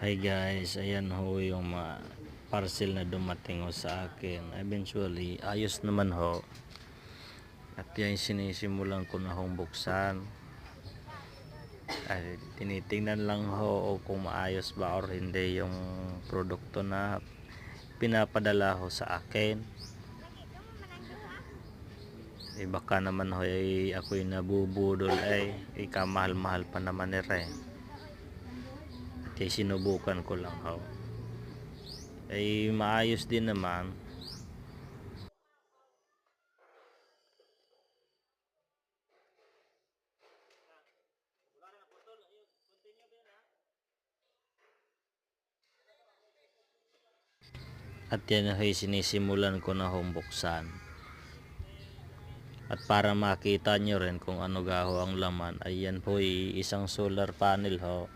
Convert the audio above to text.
Hi guys, ayan ho yung mga parcel na dumating ho sa akin. Eventually, ayos naman ho. At yan sinisimulan ko na hong buksan. Ay, tinitingnan lang ho kung maayos ba or hindi yung produkto na pinapadala ho sa akin. Baka naman ho ay ako'y nabubudol ay ikamahal-mahal pa naman ni Re. At sinubukan ko lang ho. Ay maayos din naman. At yan ay sinisimulan ko na hong buksan. At para makita nyo rin kung ano gaho ang laman, ay yan po ay isang solar panel ho.